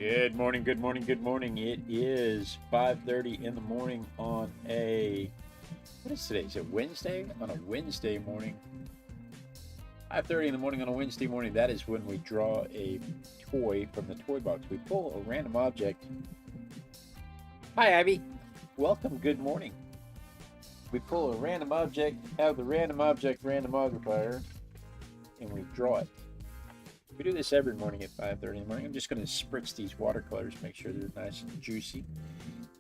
Good morning, good morning, good morning. It is 5:30 in the morning on what is today? Is it Wednesday? On a Wednesday morning. 5:30 in the morning on a Wednesday morning. That is when we draw a toy from the toy box. We pull a random object. Hi, Abby. Welcome, good morning. We pull a random object out of the Random Object Randomogrifier and we draw it. We do this every morning at 5:30 in the morning. I'm just going to spritz these watercolors, make sure they're nice and juicy.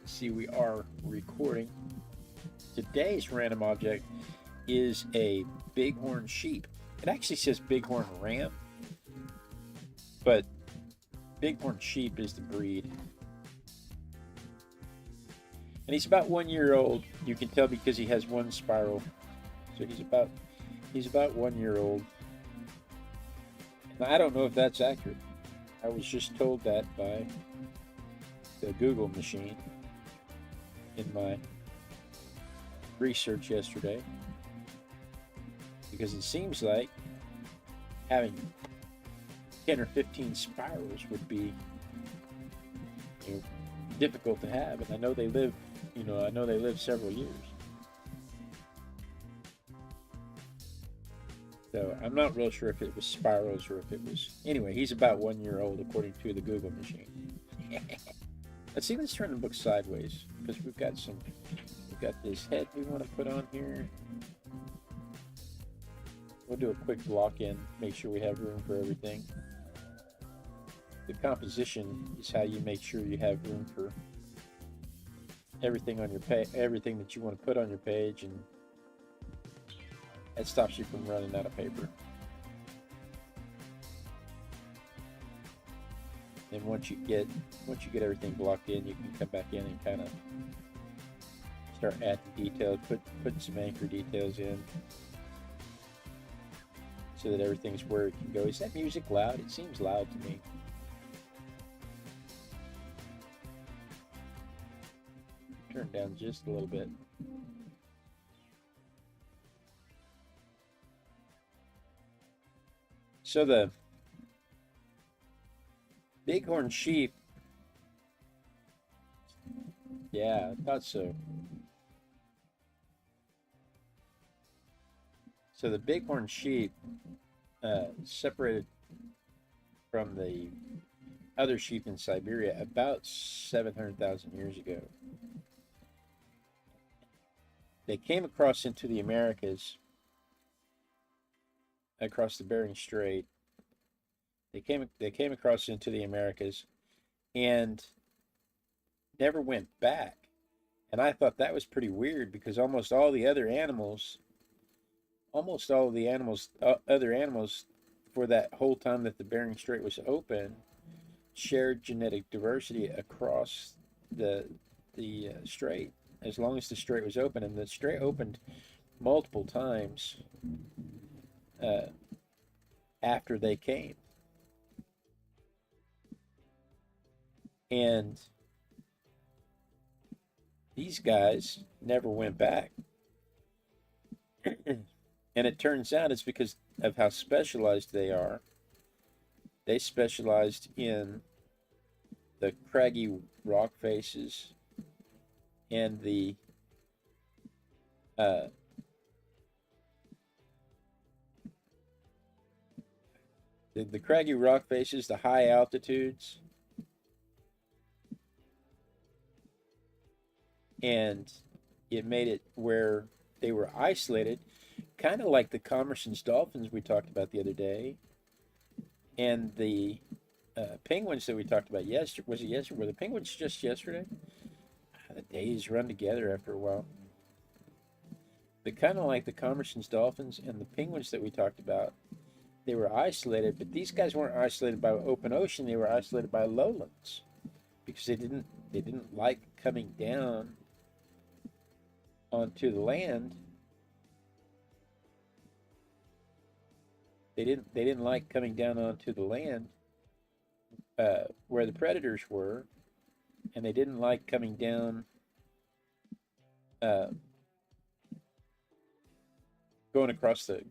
See, we are recording. Today's random object is a bighorn sheep. It actually says bighorn ram, but bighorn sheep is the breed. And he's about 1 year old. You can tell because he has one spiral. So he's about 1 year old. Now, I don't know if that's accurate. I was just told that by the Google machine in my research yesterday, because it seems like having 10 or 15 spirals would be difficult to have, and I know they live several years. So I'm not real sure if it was spirals or if it was... Anyway, he's about 1 year old according to the Google machine. Let's turn the book sideways, because we've got this head we want to put on here. We'll do a quick block in, make sure we have room for everything. The composition is how you make sure you have room for everything on your everything that you want to put on your page, and it stops you from running out of paper. And once you get everything blocked in, you can come back in and kind of start adding details, put some anchor details in, so that everything's where it can go. Is that music loud? It seems loud to me. Turn it down just a little bit. So the bighorn sheep, yeah, I thought so. So the bighorn sheep separated from the other sheep in Siberia about 700,000 years ago. They came across into the Americas, across the Bering Strait. They came across into the Americas and never went back. And I thought that was pretty weird, because almost all the other animals other animals for that whole time that the Bering Strait was open shared genetic diversity across the strait, as long as the strait was open. And the strait opened multiple times after they came. And these guys never went back. And it turns out it's because of how specialized they are. They specialized in the craggy rock faces and the craggy rock faces, the high altitudes, and it made it where they were isolated, kind of like the Commerson's dolphins we talked about the other day, and the penguins that we talked about yesterday. Was it yesterday? Were the penguins just yesterday? The days run together after a while. But kind of like the Commerson's dolphins and the penguins that we talked about, they were isolated, but these guys weren't isolated by open ocean. They were isolated by lowlands, because they didn't like coming down onto the land. They didn't like coming down onto the land where the predators were, and they didn't like coming down going across the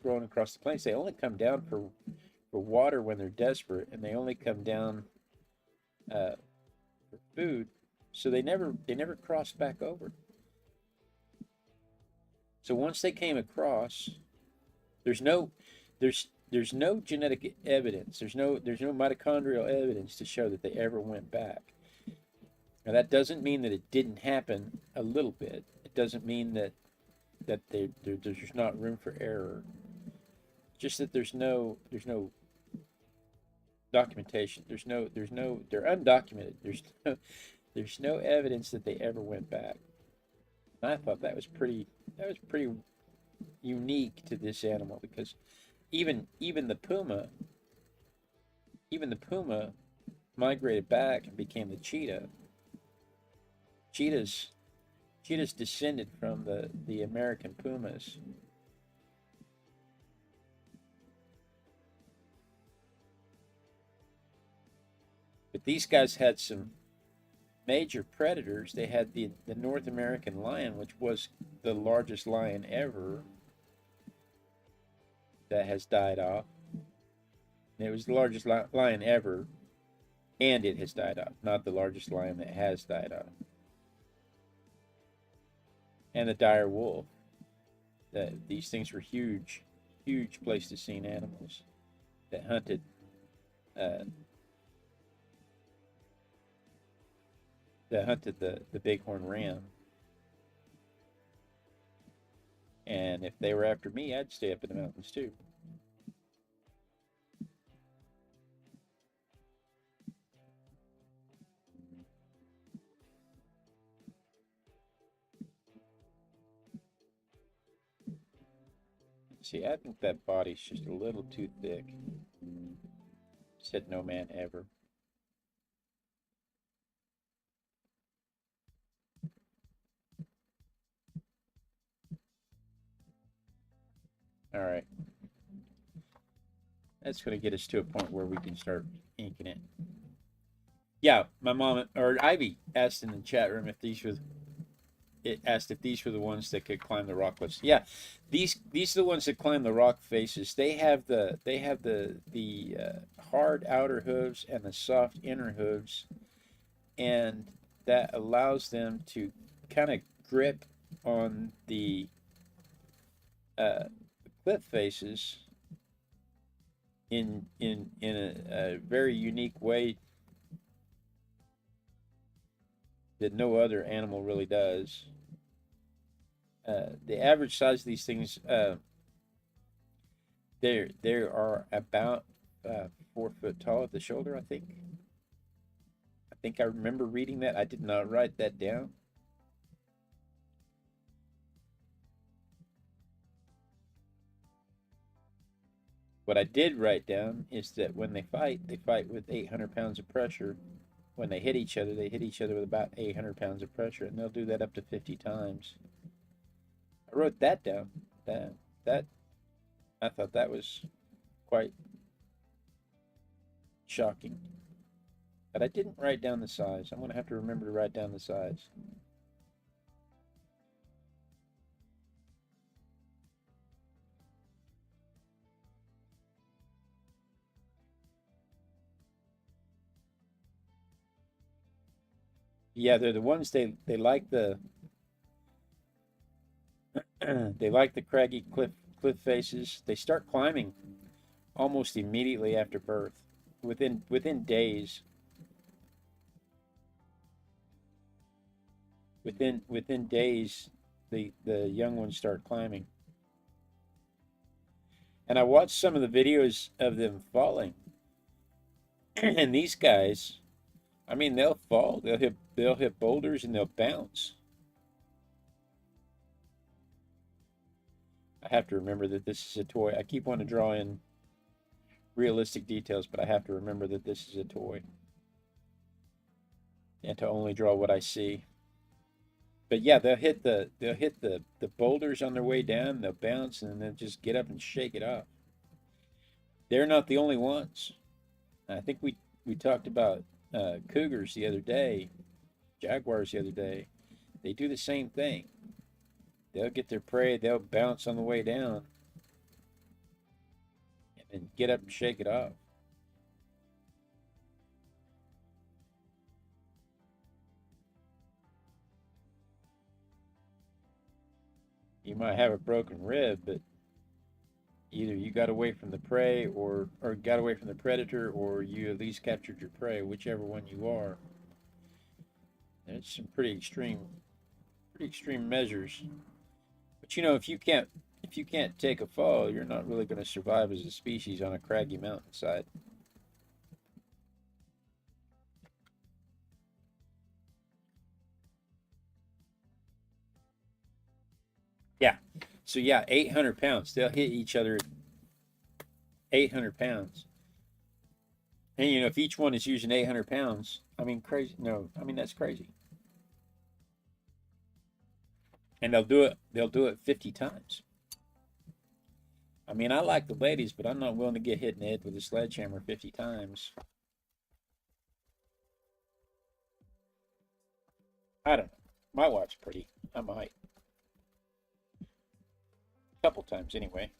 plains. They only come down for water when they're desperate, and they only come down for food, so they never crossed back over. So once they came across, there's no there's no genetic evidence. There's no mitochondrial evidence to show that they ever went back. Now that doesn't mean that it didn't happen a little bit. It doesn't mean that there's not room for error. Just that there's no documentation. They're undocumented. There's no evidence that they ever went back. And I thought that was pretty unique to this animal, because even the puma migrated back and became the cheetah. Cheetahs descended from the American pumas. But these guys had some major predators. They had the North American lion, which was the largest lion ever, that has died off. And it was the largest lion ever, and it has died off, not the largest lion that has died off. And the dire wolf. These things were huge Pleistocene animals that hunted the bighorn ram. And if they were after me, I'd stay up in the mountains too. See, I think that body's just a little too thick. Said no man ever. All right. That's going to get us to a point where we can start inking it. Yeah, my mom, or Ivy, asked in the chat room if these were the ones that could climb the rock cliffs. Yeah, these are the ones that climb the rock faces. They have the hard outer hooves and the soft inner hooves, and that allows them to kind of grip on the cliff faces in a very unique way that no other animal really does. The average size of these things, they are about 4 foot tall at the shoulder, I think. I remember reading that. I did not write that down. What I did write down is that when they fight with 800 pounds of pressure. When they hit each other, with about 800 pounds of pressure, and they'll do that up to 50 times. I wrote that down. That I thought that was quite shocking. But I didn't write down the size. I'm going to have to remember to write down the size. Yeah, they're the ones they like the they like the craggy cliff faces. They start climbing almost immediately after birth, within days. Within days, the young ones start climbing. And I watched some of the videos of them falling, and these guys, I mean, they'll fall. They'll hit boulders and they'll bounce. I have to remember that this is a toy. I keep wanting to draw in realistic details, but I have to remember that this is a toy, and to only draw what I see. But yeah, they'll hit the boulders on their way down. They'll bounce and then just get up and shake it off. They're not the only ones. I think we talked about cougars the other day, jaguars the other day. They do the same thing. They'll get their prey, they'll bounce on the way down, and then get up and shake it off. You might have a broken rib, but either you got away from the prey or got away from the predator, or you at least captured your prey, whichever one you are. And it's some pretty extreme measures. But you know, if you can't take a fall, you're not really going to survive as a species on a craggy mountainside. Yeah. So yeah, 800 pounds. They'll hit each other at 800 pounds. And you know, if each one is using 800 pounds, I mean, crazy. No, I mean that's crazy. And they'll do it. They'll do it 50 times. I mean, I like the ladies, but I'm not willing to get hit in the head with a sledgehammer 50 times. I don't know. My wife's pretty. I might. A couple times anyway.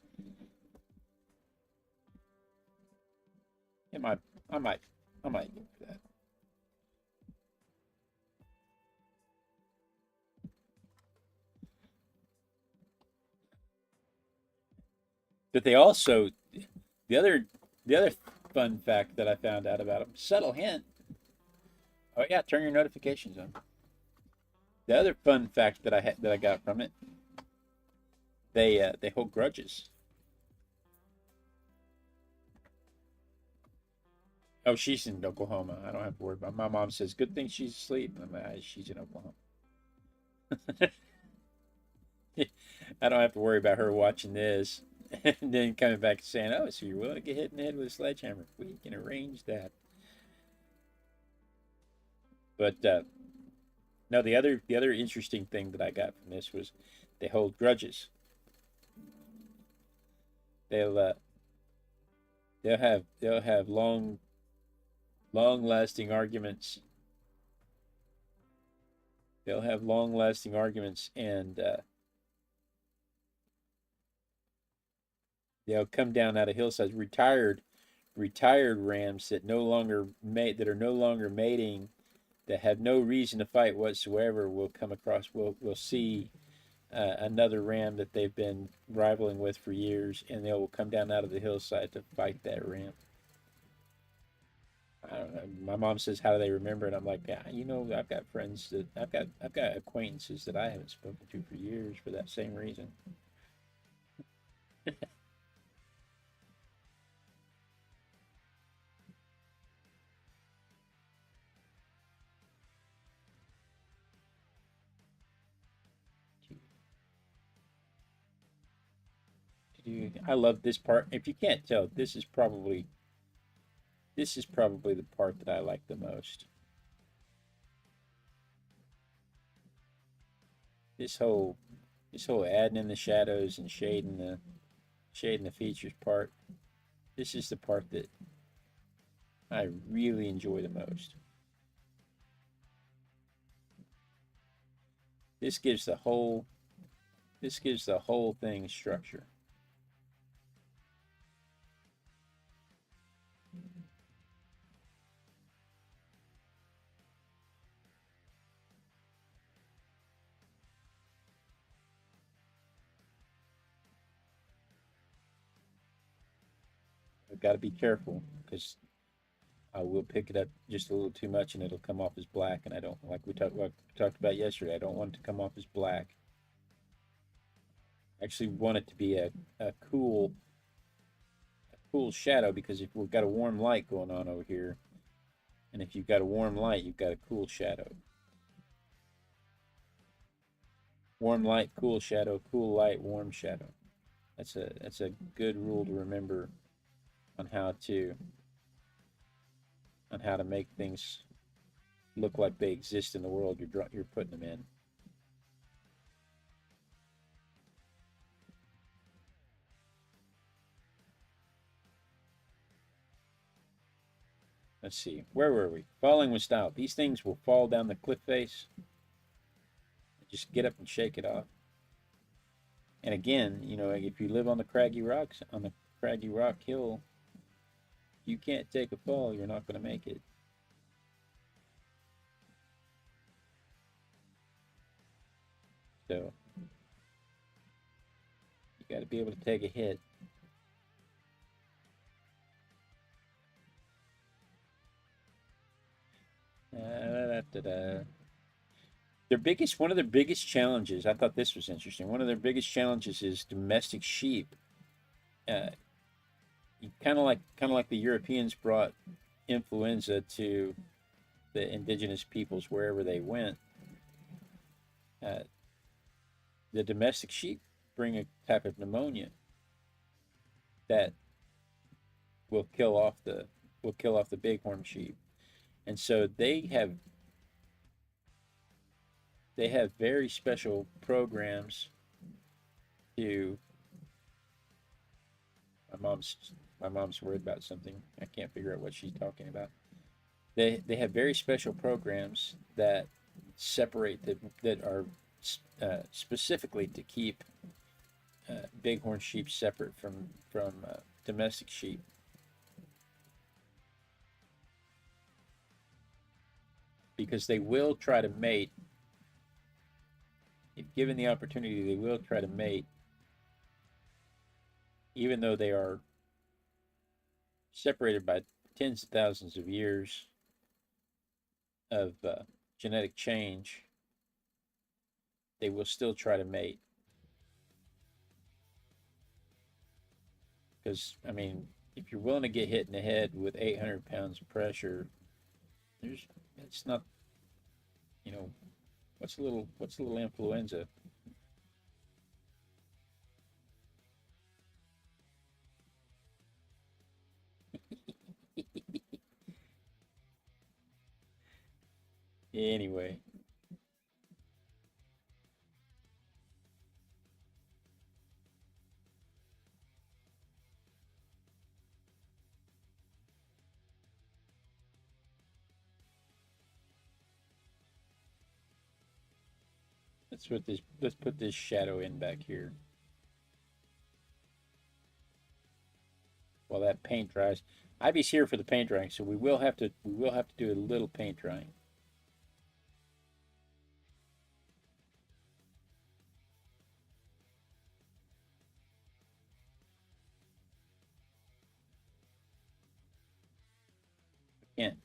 It might. I might. I might get that. But they also the other fun fact that I found out about them. Subtle hint. Oh yeah, turn your notifications on. The other fun fact that I got from it. They hold grudges. Oh, she's in Oklahoma. I don't have to worry about. My mom says, "Good thing she's asleep." I'm like, she's in Oklahoma. I don't have to worry about her watching this and then coming back and saying, "Oh, so you're willing to get hit in the head with a sledgehammer? We can arrange that." But no, the other interesting thing that I got from this was they hold grudges. They'll they'll have long lasting arguments. They'll have long lasting arguments, and they'll come down out of hillsides. Retired rams that no longer mate that are no longer mating, that have no reason to fight whatsoever, will come across. Will see another ram that they've been rivaling with for years, and they will come down out of the hillside to fight that ram. I don't know. My mom says, "How do they remember it?" I'm like, "Yeah, you know, I've got friends that I've got acquaintances that I haven't spoken to for years for that same reason." I love this part. If you can't tell, this is probably the part that I like the most. This whole adding in the shadows and shading the features part. This is the part that I really enjoy the most. This gives the whole thing structure. I've got to be careful because I will pick it up just a little too much and it'll come off as black, and I don't, like we talked about yesterday, I don't want it to come off as black. I actually want it to be a cool shadow, because if we've got a warm light going on over here, and if you've got a warm light, you've got a cool shadow. Warm light, cool shadow, cool light, warm shadow. That's a good rule to remember on how to make things look like they exist in the world you're putting them in. Let's see, where were we? Falling with style. These things will fall down the cliff face. Just get up and shake it off. And again, you know, if you live on the craggy rocks, on the craggy rock hill, you can't take a fall, you're not going to make it. So Got to be able to take a hit. One of their biggest challenges, I thought this was interesting. One of their biggest challenges is domestic sheep. Kind of like the Europeans brought influenza to the indigenous peoples wherever they went. The domestic sheep bring a type of pneumonia that will kill off the bighorn sheep, and so they have very special programs to. My mom's worried about something. I can't figure out what she's talking about. They have very special programs that separate that are specifically to keep bighorn sheep separate from domestic sheep. Because they will try to mate. If given the opportunity, they will try to mate, even though they are separated by tens of thousands of years of genetic change. They will still try to mate. Because, I mean, if you're willing to get hit in the head with 800 pounds of pressure, it's not, you know, what's a little influenza? Anyway. Let's put this shadow in back here while that paint dries. Ivy's here for the paint drying, so we will have to do a little paint drying. Again,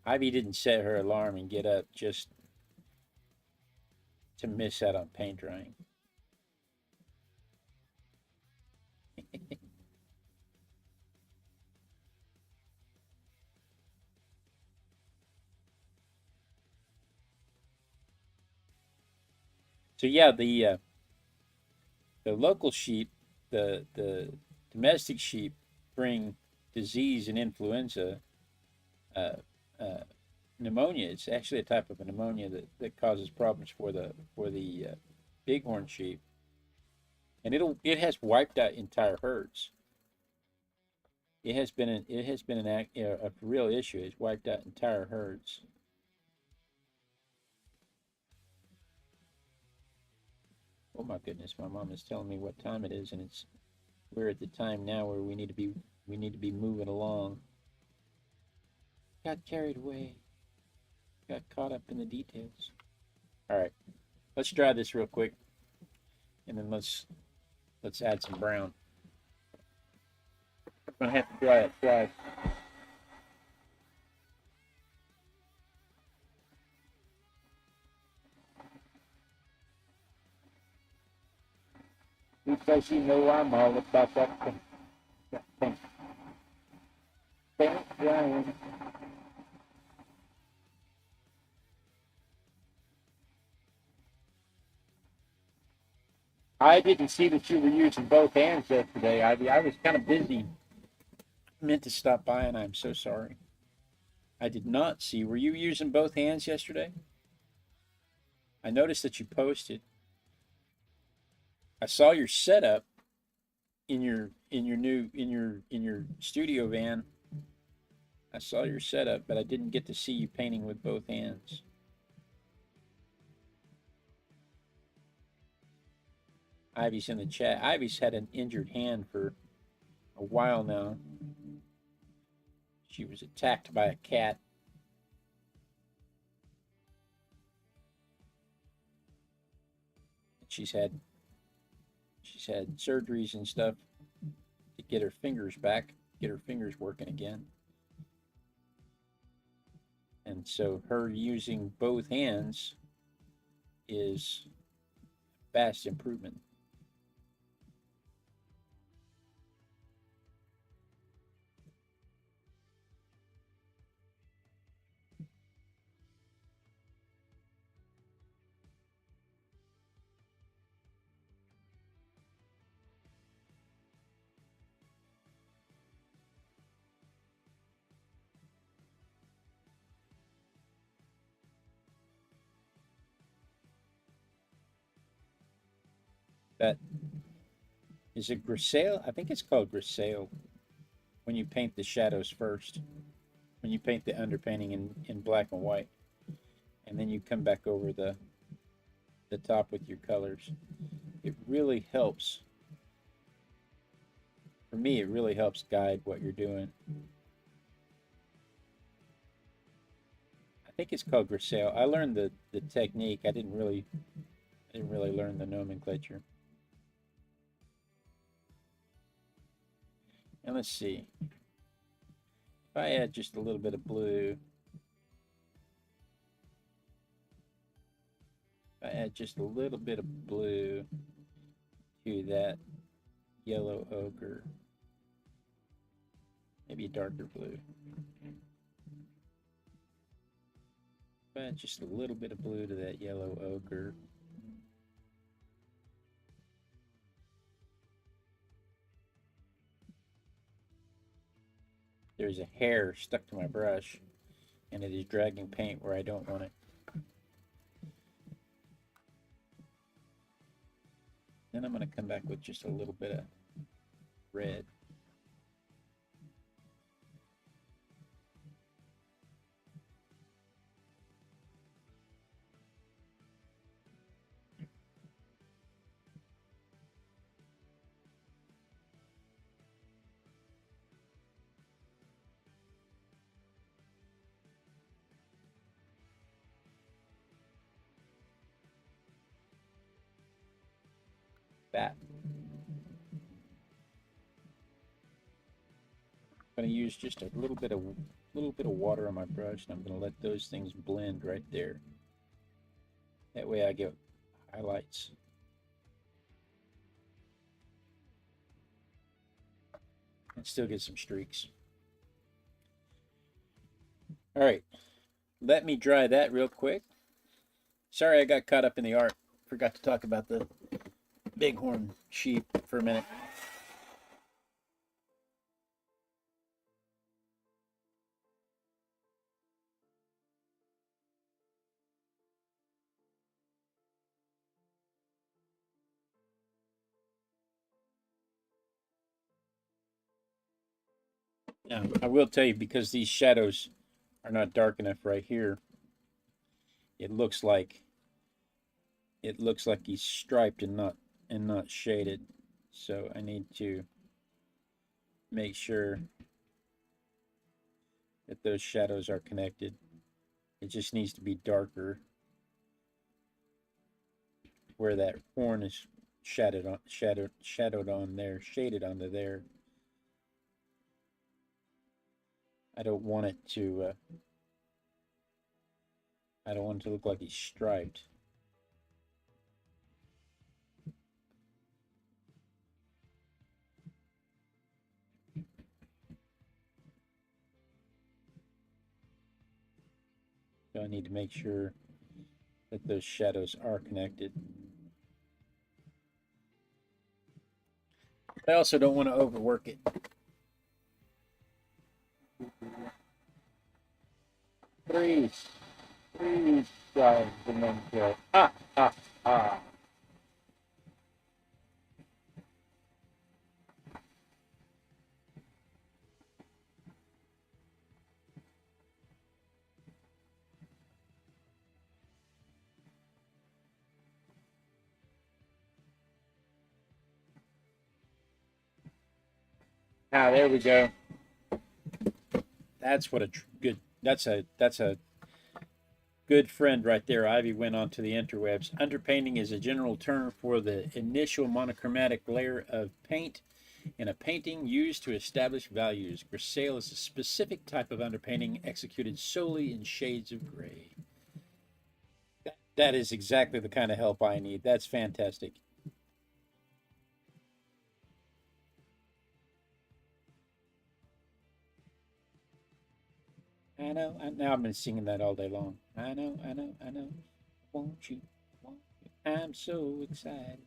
Ivy didn't set her alarm and get up just to miss out on paint drying. So yeah, the local sheep, the domestic sheep, bring disease and influenza, pneumonia. It's actually a type of pneumonia that causes problems for the bighorn sheep, and it has wiped out entire herds. It has been a real issue. It's wiped out entire herds. Oh my goodness, my mom is telling me what time it is, and we're at the time now where we need to be moving along. Got carried away. Got caught up in the details. All right, let's dry this real quick, and then let's add some brown. I'm gonna have to dry it twice. Because you know I'm all about that paint drying. I didn't see that you were using both hands yesterday, Ivy. I was kind of busy. I meant to stop by, and I'm so sorry. I did not see. Were you using both hands yesterday? I noticed that you posted. I saw your setup in your studio van. I saw your setup, but I didn't get to see you painting with both hands. Ivy's in the chat. Ivy's had an injured hand for a while now. She was attacked by a cat. She's She's had surgeries and stuff to get her fingers back, get her fingers working again. And so her using both hands is a vast improvement. That is it grisaille? I think it's called grisaille when you paint the shadows first. When you paint the underpainting in black and white. And then you come back over the top with your colors. It really helps. For me, it really helps guide what you're doing. I think it's called grisaille. I learned the technique. I didn't really learn the nomenclature. And let's see. If I add just a little bit of blue, if I add just a little bit of blue to that yellow ochre, maybe a darker blue. If I add just a little bit of blue to that yellow ochre, there's a hair stuck to my brush, and it is dragging paint where I don't want it. Then I'm going to come back with just a little bit of red. That. I'm going to use just a little bit of water on my brush, and I'm going to let those things blend right there. That way I get highlights. And still get some streaks. All right, let me dry that real quick. Sorry I got caught up in the art. Forgot to talk about the bighorn sheep for a minute. Now, I will tell you, because these shadows are not dark enough right here, it looks like he's striped and not shaded. So I need to make sure that those shadows are connected. It just needs to be darker where that horn is shadowed on there, shaded onto there. I don't want it to look like he's striped. So I need to make sure that those shadows are connected. I also don't want to overwork it. Freeze, guys, and then kill. Ah. Ah, there we go. That's what a good. That's a good friend right there, Ivy, went on to the interwebs. Underpainting is a general term for the initial monochromatic layer of paint in a painting used to establish values. Grisaille is a specific type of underpainting executed solely in shades of gray. That is exactly the kind of help I need. That's fantastic. I know. Now I've been singing that all day long. I know, I know, I know. Won't you? Won't you? I'm so excited.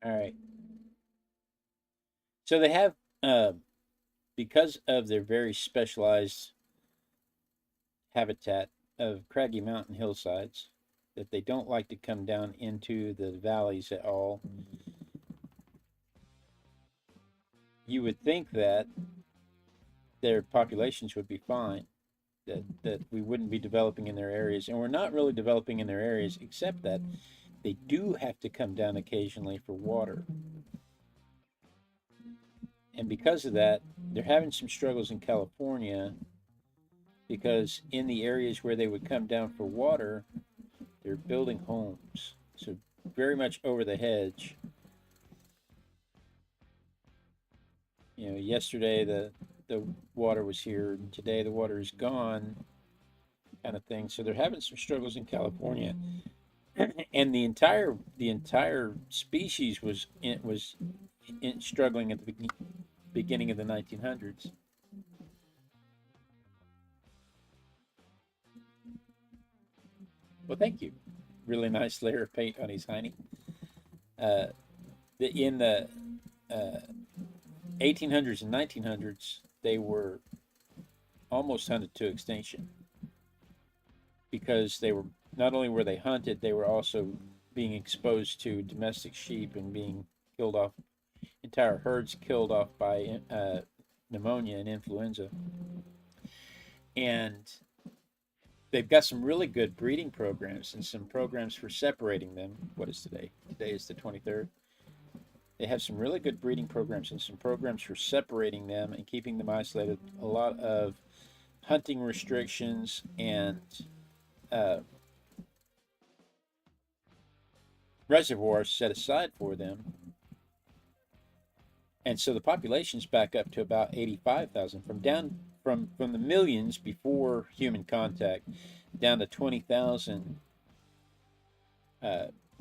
All right. So they have, because of their very specialized habitat of craggy mountain hillsides, that they don't like to come down into the valleys at all. You would think that their populations would be fine, that we wouldn't be developing in their areas, and we're not really developing in their areas, except that they do have to come down occasionally for water. And because of that, they're having some struggles in California, because in the areas where they would come down for water, they're building homes. So very much over the hedge. You know, yesterday the water was here, today the water is gone, kind of thing. So they're having some struggles in California. And the entire species was struggling at the beginning of the 1900s. Well, thank you. Really nice layer of paint on his hiney. Uh, in the 1800s and 1900s, they were almost hunted to extinction, because they were, not only were they hunted, they were also being exposed to domestic sheep and being killed off, entire herds killed off by pneumonia and influenza. And they've got some really good breeding programs and some programs for separating them. What is today? Today is the 23rd. They have some really good breeding programs and some programs for separating them and keeping them isolated. A lot of hunting restrictions and reservoirs set aside for them. And so the population's back up to about 85,000, from the millions before human contact down to 20,000,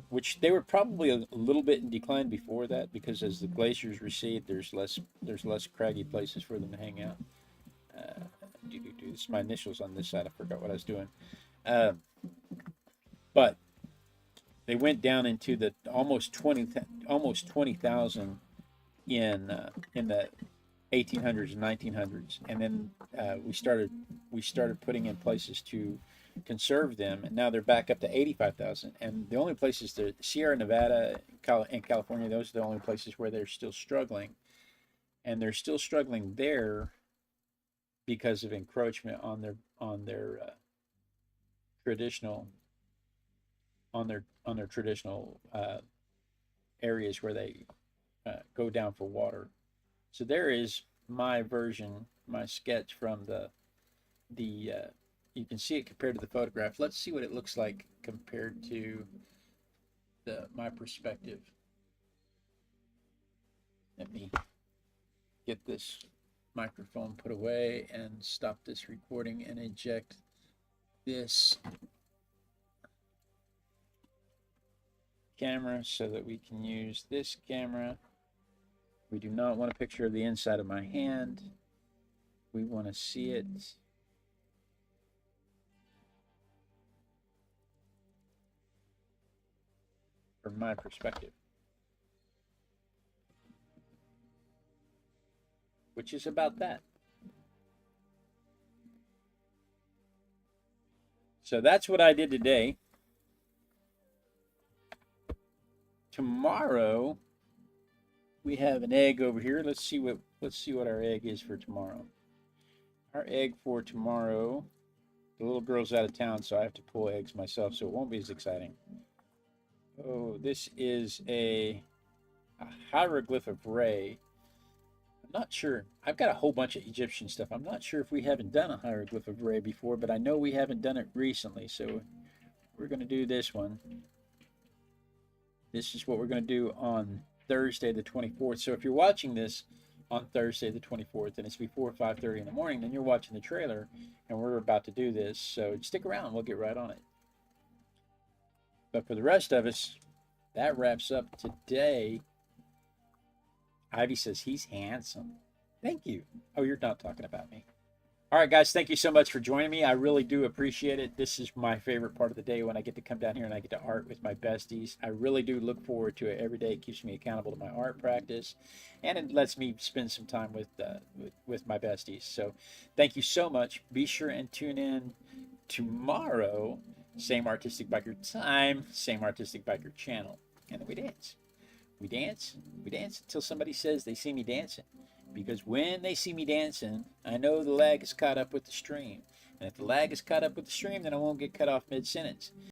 which they were probably a little bit in decline before that, because as the glaciers recede, there's less craggy places for them to hang out. This is my initials on this side. I forgot what I was doing. But they went down into the almost 20,000 in the 1800s and 1900s, and then we started putting in places to conserve them, and now they're back up to 85,000. And the only places, the Sierra Nevada and California, those are the only places where they're still struggling, and they're still struggling there because of encroachment on their traditional traditional areas where they go down for water. So there is my version, my sketch from the you can see it compared to the photograph. Let's see what it looks like compared to my perspective. Let me get this microphone put away and stop this recording and eject this camera so that we can use this camera. We do not want a picture of the inside of my hand. We want to see it from my perspective. Which is about that. So that's what I did today. Tomorrow we have an egg over here. Let's see what our egg is for tomorrow. Our egg for tomorrow, the little girl's out of town, so I have to pull eggs myself, so it won't be as exciting. Oh, this is a hieroglyph of Ray. I'm not sure. I've got a whole bunch of Egyptian stuff. I'm not sure if we haven't done a hieroglyph of Ray before, but I know we haven't done it recently, so we're going to do this one. This is what we're going to do on Thursday the 24th. So if you're watching this on Thursday the 24th and it's before 5:30 in the morning, then you're watching the trailer and we're about to do this. So stick around. We'll get right on it. But for the rest of us, that wraps up today. Ivy says he's handsome. Thank you. Oh, you're not talking about me. All right, guys, thank you so much for joining me. I really do appreciate it. This is my favorite part of the day when I get to come down here and I get to art with my besties. I really do look forward to it every day. It keeps me accountable to my art practice, and it lets me spend some time with my besties. So thank you so much. Be sure and tune in tomorrow. Same Artistic Biker time, same Artistic Biker channel. And then we dance. We dance. We dance until somebody says they see me dancing. Because when they see me dancing, I know the lag is caught up with the stream. And if the lag is caught up with the stream, then I won't get cut off mid-sentence.